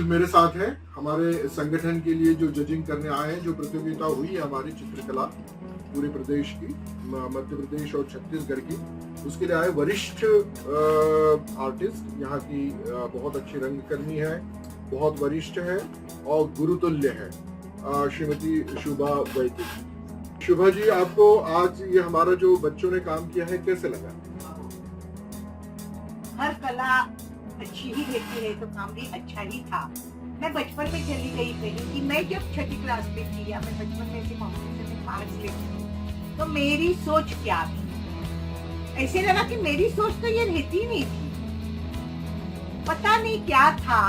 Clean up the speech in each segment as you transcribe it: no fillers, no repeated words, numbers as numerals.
मेरे साथ है हमारे संगठन के लिए जो जजिंग करने आए हैं, जो प्रतियोगिता हुई है हमारी चित्रकला पूरे प्रदेश की, मध्य प्रदेश और छत्तीसगढ़ की, उसके लिए आए वरिष्ठ आर्टिस्ट। यहाँ की बहुत अच्छी रंगकर्मी है, बहुत वरिष्ठ है और गुरुतुल्य है, श्रीमती शुभा वैदिक। शुभा जी, आपको आज ये हमारा जो बच्चों ने काम किया है कैसे लगा? हर कला अच्छी ही रहती है तो काम भी अच्छा ही था। मैं बचपन में चली गई कहीं कि मैं जब छठी क्लास में थी या मैं बचपन में ऐसे कॉम्पिटिशन में भाग लेती तो मेरी सोच क्या थी, ऐसे लगा कि मेरी सोच तो ये रहती नहीं थी। पता नहीं क्या था,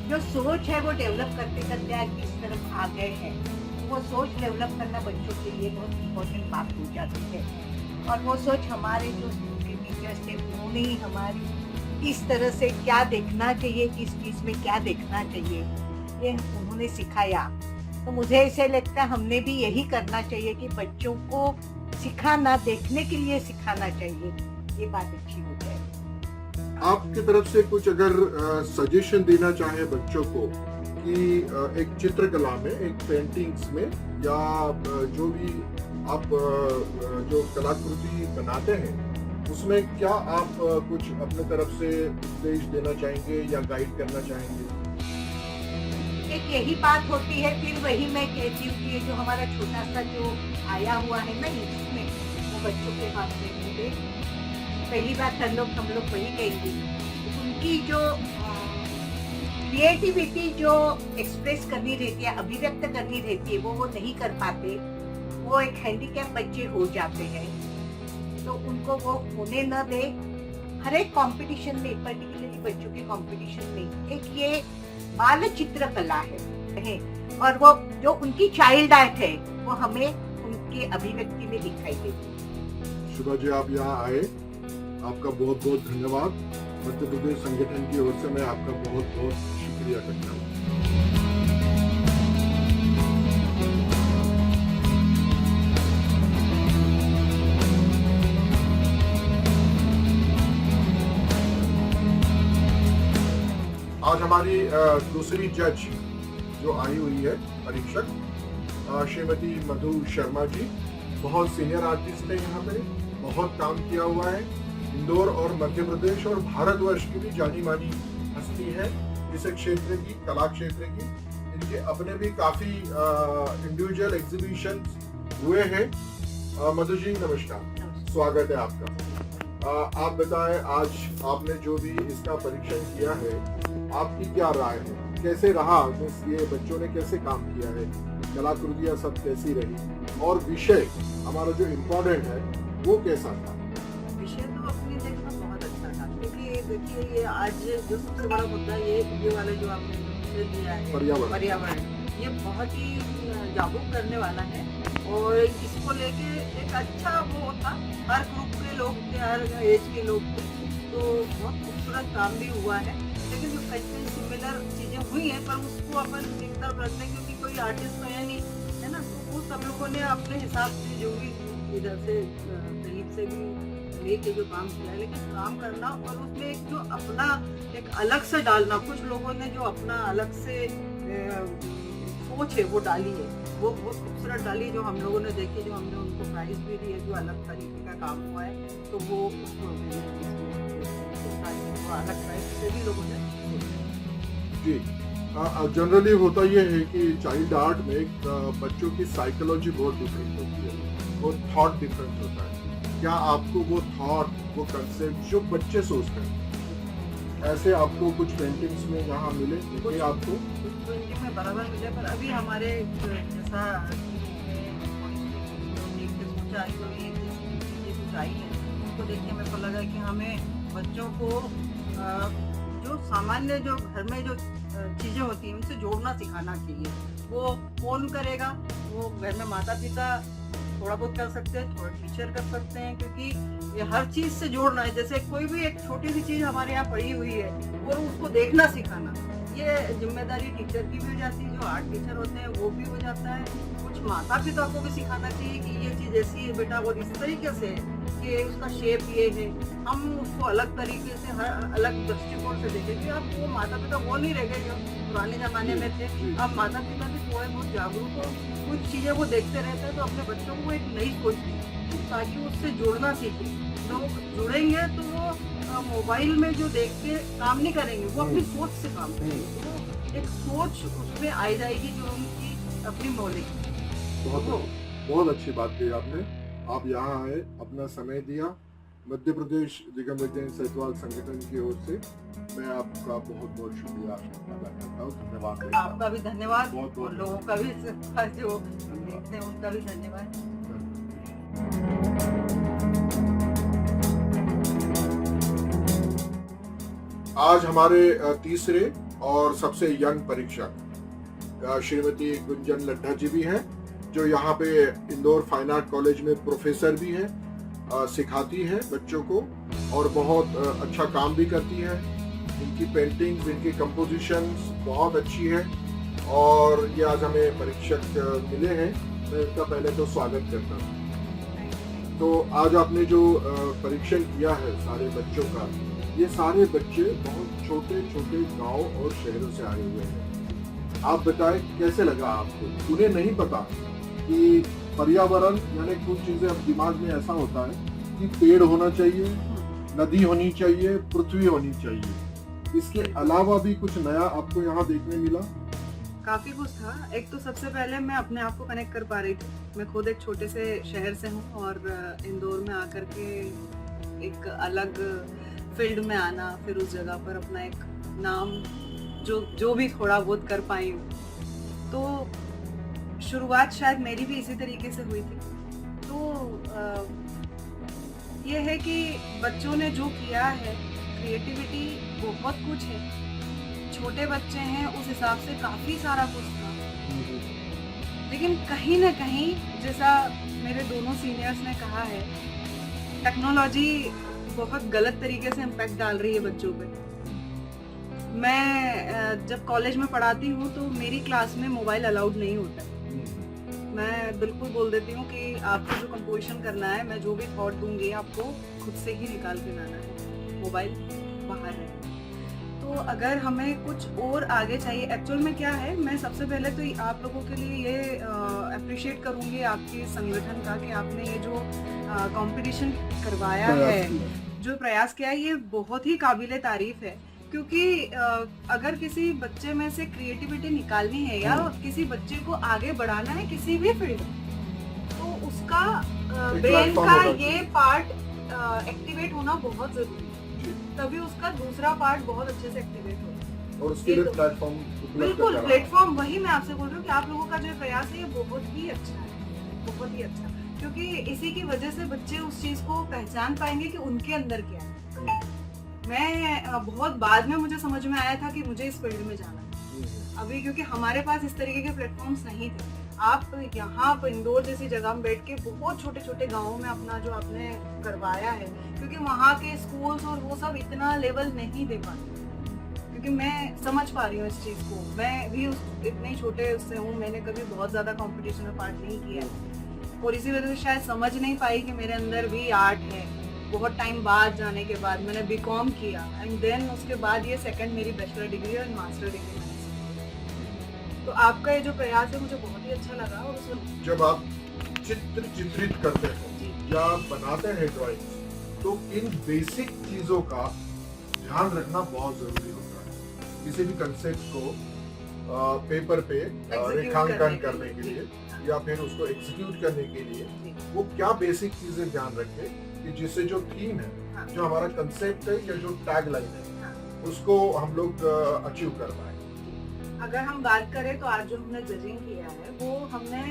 जो सोच है वो डेवलप करते करते आज इस तरफ आ गए हैं। वो सोच डेवलप करना बच्चों के लिए बहुत इम्पोर्टेंट बात हो जाती है और वो सोच हमारे जो टीचर्स थे उन्होंने ही हमारी किस तरह से क्या देखना चाहिए, किस चीज में क्या देखना चाहिए, ये उन्होंने सिखाया। तो मुझे ऐसे लगता है हमने भी यही करना चाहिए कि बच्चों को सिखाना, देखने के लिए सिखाना चाहिए, ये बात अच्छी हो जाए। आपकी तरफ से कुछ अगर सजेशन देना चाहे बच्चों को कि एक चित्रकला में, एक पेंटिंग्स में या जो भी आप जो कलाकृति बनाते हैं उसमें क्या आप कुछ अपने तरफ से उपदेश देना चाहेंगे या गाइड करना चाहेंगे? एक यही बात होती है, फिर वही मैं कहती हूँ कि जो हमारा छोटा सा जो आया हुआ है ना इसमें, वो बच्चों के हाथ में होंगे। पहली बात हम लोग वही कहेंगे, उनकी जो क्रिएटिविटी जो एक्सप्रेस करनी रहती है, अभिव्यक्त करनी रहती है, वो नहीं कर पाते, वो एक हैंडीकैप बच्चे हो जाते हैं। तो उनको वो होने न दे। हर एक कंपटीशन में, पर्टिकुलरली बच्चों के कंपटीशन में, एक ये बाल चित्रकला है और वो जो उनकी चाइल्ड आर्ट है वो हमें उनके अभिव्यक्ति में दिखाई देती है। शुभा जी, आप यहाँ आए, आपका बहुत बहुत धन्यवाद। मध्य प्रदेश संगठन की ओर से मैं आपका बहुत बहुत शुक्रिया करता हूँ। आज हमारी दूसरी जज जो आई हुई है परीक्षक, श्रीमती मधु शर्मा जी, बहुत सीनियर आर्टिस्ट है, यहाँ पे बहुत काम किया हुआ है, इंदौर और मध्य प्रदेश और भारतवर्ष की भी जानी मानी हस्ती है इस क्षेत्र की, कला क्षेत्र की। इनके अपने भी काफी इंडिविजुअल एग्जीबिशन हुए हैं। मधु जी नमस्कार, स्वागत है आपका। आप बताएं, आज आपने जो भी इसका परीक्षण किया है, आपकी क्या राय है, कैसे रहा? ये बच्चों ने कैसे काम किया है, कलाकृतियाँ सब कैसी रही और विषय हमारा जो इम्पोर्टेंट है वो कैसा था? विषय तो अपनी जगह में बहुत अच्छा था, क्योंकि देखिए ये आज जो सबसे बड़ा मुद्दा ये वाला जो आपने विषय दिया है पर्यावरण, ये बहुत ही जागरूक करने वाला है और इसको लेके एक अच्छा वो होता, हर ग्रुप के लोग थे, हर एज के लोग थे, तो बहुत खूबसूरत काम भी हुआ है। लेकिन जो कई सिमिलर चीजें हुई हैं पर उसको अपन एक तरफ रखते हैं क्योंकि कोई आर्टिस्ट तो है नहीं, है ना, तो वो सब लोगों ने अपने हिसाब से जो भी इधर से कहीं से भी लेके जो काम किया है, लेकिन काम करना और उसमें एक जो अपना एक अलग से डालना, कुछ लोगों ने जो अपना अलग से सोच है वो डाली है, वो बहुत खूबसूरत डाली, जो हम लोगों ने देखी, जो हमने उनको प्राइज भी दी है, जो अलग तरीके का काम हुआ है, तो वो उसको अलग प्राइज से भी लोगों ने जी। जनरली होता ये है कि चाइल्ड आर्ट में एक बच्चों की साइकोलॉजी बहुत डिफरेंट होती है, वो थॉट डिफरेंट होता है। क्या आपको वो थॉट, वो कंसेप्ट जो बच्चे सोचते हैं, ऐसे आपको कुछ पेंटिंग्स में यहाँ मिले? कुछ आपको कुछ पेंटिंग में बराबर मिले, पर अभी हमारे जैसा सोचा कुछ आई है, उसको देख के मेरे को लगा कि हमें बच्चों को जो सामान्य जो घर में जो चीज़ें होती हैं उनसे जोड़ना सिखाना चाहिए। वो कौन करेगा? वो घर में माता पिता थोड़ा बहुत कर सकते हैं, थोड़ा टीचर कर सकते हैं, क्योंकि ये हर चीज़ से जोड़ना है। जैसे कोई भी एक छोटी सी चीज़ हमारे यहाँ पड़ी हुई है और उसको देखना सिखाना, ये जिम्मेदारी टीचर की भी हो जाती है, जो आर्ट टीचर होते हैं वो भी हो जाता है। कुछ माता पिता को भी सिखाना चाहिए कि ये चीज़ ऐसी है बेटा, और इस तरीके से कि उसका शेप ये है, हम उसको अलग तरीके से हर अलग दृष्टिकोण से देखेंगे। अब वो माता पिता वो नहीं रहेगा जो पुराने जमाने में थे। अब माता पिता भी थोड़े बहुत जागरूक हो, कुछ चीजें वो देखते रहते हैं तो अपने बच्चों को एक नई सोच दी ताकि उससे जुड़ना सीखे। लोग जुड़ेंगे तो वो मोबाइल में जो देख के काम नहीं करेंगे, वो अपनी सोच से काम करेंगे। तो एक सोच उसमें आ जाएगी जो उनकी अपनी मौलिक। बहुत अच्छी बात कही आपने। आप यहाँ आए, अपना समय दिया। मध्य प्रदेश दिगम विजयन सहितवाल संगठन की ओर से मैं आपका बहुत बहुत शुक्रिया अदा करता हूँ। धन्यवाद। आपका भी धन्यवाद, बहुत बहुत लोगों का भी जो देखते हैं उनका भी धन्यवाद। आज हमारे तीसरे और सबसे यंग परीक्षक श्रीमती गुंजन लड्ढा जी भी हैं, जो यहाँ पे इंदौर फाइन आर्ट कॉलेज में प्रोफेसर भी हैं, सिखाती हैं बच्चों को और बहुत अच्छा काम भी करती हैं। इनकी पेंटिंग्स, इनकी कंपोजिशंस बहुत अच्छी है और ये आज हमें परीक्षक मिले हैं। मैं इनका पहले तो स्वागत करता हूँ। तो आज आपने जो परीक्षण किया है सारे बच्चों का, ये सारे बच्चे बहुत छोटे छोटे गांव और शहरों से आए हुए हैं। आप बताएं कैसे लगा आपको? उन्हें नहीं पता कि पर्यावरण यानी कुछ चीजें अब दिमाग में ऐसा होता है कि पेड़ होना चाहिए, नदी होनी चाहिए, पृथ्वी होनी चाहिए। इसके अलावा भी कुछ नया आपको यहाँ देखने मिला? काफी कुछ था। एक तो सबसे पहले मैं अपने आप को कनेक्ट कर पा रही थी। मैं खुद एक छोटे से शहर से हूँ और इंदौर में आकर के एक अलग फील्ड में आना, फिर उस जगह पर अपना एक नाम जो भी थोड़ा बहुत कर पाई हूँ। तो शुरुआत शायद मेरी भी इसी तरीके से हुई थी। तो ये है कि बच्चों ने जो किया है, क्रिएटिविटी बहुत कुछ है। छोटे बच्चे हैं, उस हिसाब से काफी सारा कुछ था, लेकिन कहीं ना कहीं जैसा मेरे दोनों सीनियर्स ने कहा है, टेक्नोलॉजी बहुत गलत तरीके से इम्पैक्ट डाल रही है बच्चों पे। मैं जब कॉलेज में पढ़ाती हूँ तो मेरी क्लास में मोबाइल अलाउड नहीं होता। मैं बिल्कुल बोल देती हूँ कि आपको जो कंपोजिशन करना है, मैं जो भी थॉट दूंगी आपको खुद से ही निकाल के लाना है, मोबाइल बाहर है। तो अगर हमें कुछ और आगे चाहिए, एक्चुअल में क्या है, मैं सबसे पहले तो आप लोगों के लिए ये अप्रिशिएट करूँगी आपके संगठन का कि आपने ये जो कंपटीशन करवाया है, जो प्रयास किया है, ये बहुत ही काबिले तारीफ है। क्योंकि अगर किसी बच्चे में से क्रिएटिविटी निकालनी है या किसी बच्चे को आगे बढ़ाना है किसी भी फील्ड में, तो उसका ब्रेन का ये पार्ट एक्टिवेट होना बहुत जरूरी है, तभी उसका दूसरा पार्ट बहुत अच्छे से एक्टिवेट होगा। और उसके लिए प्लेटफॉर्म, बिल्कुल प्लेटफॉर्म, वही मैं आपसे बोल रही हूँ कि आप लोगों का जो प्रयास है ये बहुत ही अच्छा है, बहुत ही अच्छा, क्योंकि इसी की वजह से बच्चे उस चीज को पहचान पाएंगे कि उनके अंदर क्या है। मैं बहुत बाद में मुझे समझ में आया था कि मुझे इस फील्ड में जाना है अभी, क्योंकि हमारे पास इस तरीके के प्लेटफॉर्म्स नहीं थे। आप यहाँ पर इंदौर जैसी जगह में बैठ के बहुत छोटे छोटे गाँवों में अपना जो आपने करवाया है, क्योंकि वहाँ के स्कूल्स और वो सब इतना लेवल नहीं दे पाते, क्योंकि मैं समझ पा रही हूँ इस चीज़ को। मैं भी इतने छोटे उससे हूँ, मैंने कभी बहुत ज़्यादा कॉम्पिटिशन में पार्ट नहीं किया है और इसी वजह से शायद समझ नहीं पाई कि मेरे अंदर भी आर्ट है। बहुत टाइम बाद जाने के बाद मैंने बीकॉम किया एंड देन उसके बाद ये सेकंड मेरी बैचलर डिग्री और मास्टर डिग्री मैंने। तो आपका ये जो प्रयास है मुझे बहुत ही अच्छा लगा। और उसमें जब आप चित्रित करते हैं या बनाते हैं ड्राइंग, तो इन बेसिक चीजों का ध्यान रखना बहुत जरूरी होता है। किसी भी कंसेप्ट को पेपर पे रेखांकन करने के लिए या फिर उसको एग्जीक्यूट करने के लिए वो क्या बेसिक चीजें ध्यान रखें कि जिससे जो थीम है, जो हमारा कंसेप्ट है या जो टैग लाइन है, उसको हम लोग अचीव कर पाए। अगर हम बात करें तो आज जो हमने जजिंग किया है वो हमने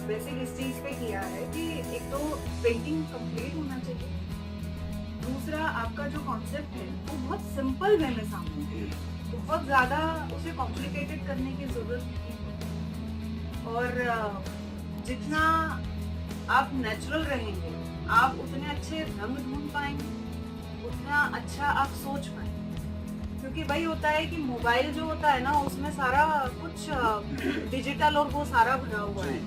बेसिक इस चीज पे किया है कि एक तो पेंटिंग कंप्लीट होना चाहिए, दूसरा आपका जो कॉन्सेप्ट है वो बहुत सिंपल वे में सामने है, बहुत ज्यादा उसे कॉम्प्लिकेटेड करने की जरूरत नहीं। और जितना आप नेचुरल रहेंगे, आप उतने अच्छे रंग ढूंढ पाएंगे, उतना अच्छा आप सोच पाएंगे। क्योंकि वही होता है कि मोबाइल जो होता है ना, उसमें सारा कुछ डिजिटल और वो सारा भरा हुआ है,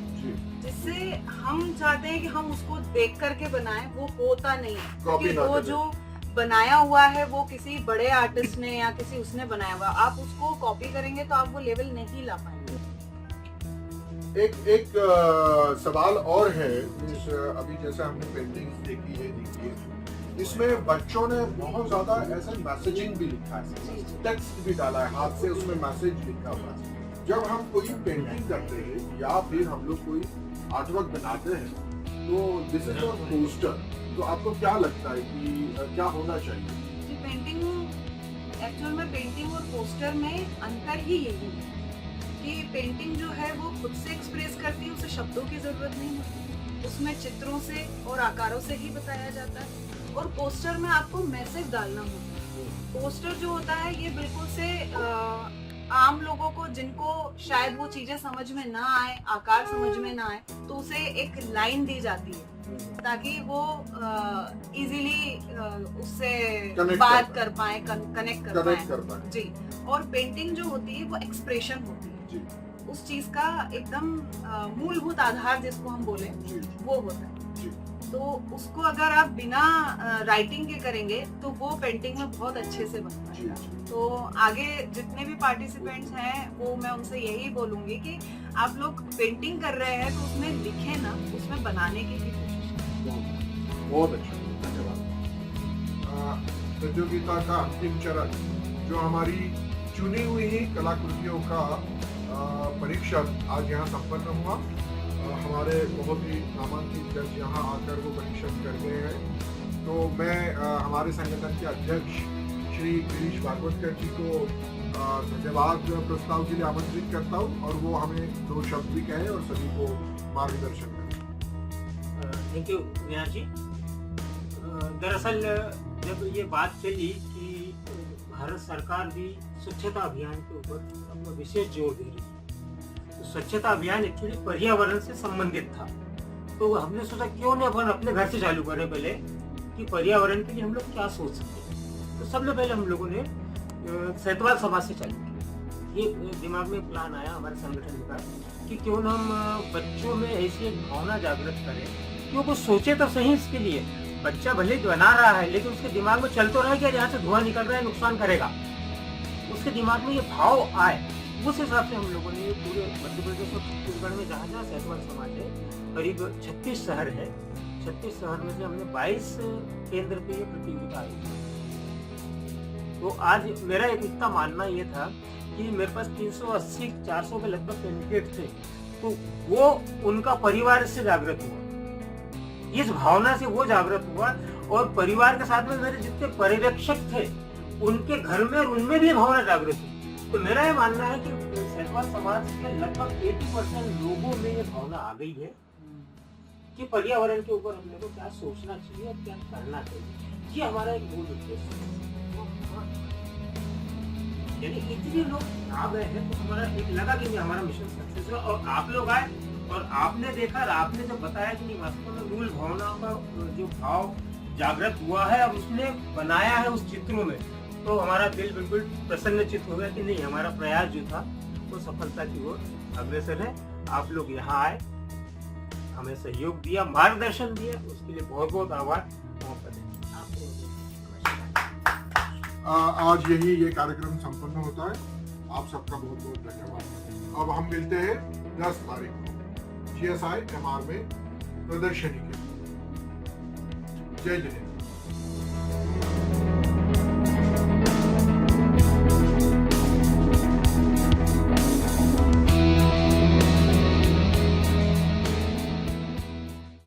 जिससे हम चाहते हैं कि हम उसको देख करके बनाएं, वो होता नहीं है। क्योंकि वो जो बनाया हुआ है वो किसी बड़े आर्टिस्ट ने या किसी उसने बनाया हुआ, आप उसको कॉपी करेंगे तो आप वो लेवल नहीं ला पाएंगे। एक सवाल और है, अभी जैसे हमने पेंटिंग्स देखी है, इसमें बच्चों ने बहुत ज्यादा ऐसा मैसेजिंग भी लिखा है, टेक्स्ट भी डाला है, हाथ से उसमें मैसेज लिखा हुआ है। जब हम कोई पेंटिंग करते हैं या फिर हम लोग कोई आर्टवर्क बनाते हैं तो दिस इज नॉट पोस्टर, तो आपको क्या लगता है कि क्या होना चाहिए? पेंटिंग एक्चुअल में पेंटिंग और पोस्टर में अंतर ही यही है कि पेंटिंग जो है वो खुद से एक्सप्रेस करती है, उसे शब्दों की जरूरत नहीं होती, उसमें चित्रों से और आकारों से ही बताया जाता है। और पोस्टर में आपको मैसेज डालना होता है। पोस्टर जो होता है ये बिल्कुल से आम लोगों को, जिनको शायद वो चीजें समझ में ना आए, आकार समझ में ना आए, तो उसे एक लाइन दी जाती है ताकि वो इजीली उससे बात कर पाए, कनेक्ट कर पाए। जी। और पेंटिंग जो होती है वो एक्सप्रेशन होती है जी। उस चीज का एकदम मूलभूत आधार जिसको हम बोले वो होता है जी। तो उसको अगर आप बिना राइटिंग के करेंगे तो वो पेंटिंग में बहुत अच्छे से बन पाएगा। तो आगे जितने भी पार्टिसिपेंट्स हैं वो मैं उनसे यही बोलूंगी कि आप लोग पेंटिंग कर रहे हैं तो उसमें लिखे ना, उसमें बनाने की भी कोशिश करें। बहुत अच्छा, धन्यवाद। प्रतियोगिता का अंतिम चरण जो हमारी चुनी हुई कलाकृतियों का परीक्षा आज यहाँ संपन्न हुआ। हमारे बहुत ही नामांकित जज यहाँ आकर वो परीक्षा कर गए हैं। तो मैं हमारे संगठन के अध्यक्ष श्री गिरीश भागवतकर जी को धन्यवाद प्रस्ताव के लिए आमंत्रित करता हूँ और वो हमें 2 शब्द भी कहें और सभी को मार्गदर्शन करें। Thank you Neha ji. दरअसल जब ये बात चली कि भारत सरकार भी स्वच्छता अभियान के ऊपर अपना विशेष जोर दे रही है, तो स्वच्छता अभियान एक्चुअली पर्यावरण से संबंधित था, तो हमने सोचा क्यों नहीं अपन अपने घर से चालू करें पहले कि पर्यावरण के लिए हम लोग क्या सोच सकते हैं। तो सबसे पहले हम लोगों ने सैतवाल समाज से चालू किया। ये दिमाग में प्लान आया हमारे संगठन का कि क्यों ना हम बच्चों में ऐसी एक भावना जागृत करें कि वो सोचे तो सही इसके लिए। बच्चा भले बना रहा है लेकिन उसके दिमाग में चल तो रहा है कि यहाँ से धुआं निकल रहा है, नुकसान करेगा, उसके दिमाग में ये भाव आए। उस हिसाब से हम लोगों ने पूरे मध्य प्रदेश और छत्तीसगढ़ में जहाँ जहाँ सैतवाल समाज है, करीब 36 शहर है, 36 शहर में से हमने 22 केंद्र पे ये प्रतियोगिता आई। तो आज मेरा एक इतना मानना ये था कि मेरे पास 380-400 के लगभग कैंडिडेट थे, तो वो उनका परिवार से जागृत हुआ, इस भावना से वो जागृत हुआ और परिवार के साथ में मेरे जितने पर्यवेक्षक थे उनके घर में और उनमें भी भावना जागृत हुई। तो मेरा ये मानना है कि सैतवाल समाज के लगभग 80% लोगों में ये भावना आ गई है कि पर्यावरण के ऊपर हम लोग को क्या सोचना चाहिए और क्या करना चाहिए। ये हमारा एक मूल उद्देश्य है। यानी इतने लोग आ गए हैं तो हमारा एक लगा कि हमारा मिशन सक्सेस हुआ और आप लोग आए और आपने देखा और आपने जब बताया कि वास्तव में मूल भावनाओं का जो भाव जागृत हुआ है और उसने बनाया है उस चित्रों में, तो हमारा दिल बिल्कुल प्रसन्नचित हो गया कि नहीं, हमारा प्रयास जो था वो सफलता की ओर अग्रसर है। आप लोग यहाँ आए, हमें सहयोग दिया, मार्गदर्शन दिया, उसके लिए बहुत बहुत आभार। आज यही ये कार्यक्रम संपन्न होता है। आप सबका बहुत बहुत धन्यवाद। अब हम मिलते हैं 10 तारीख को GSI MR में प्रदर्शनी के। जय जय।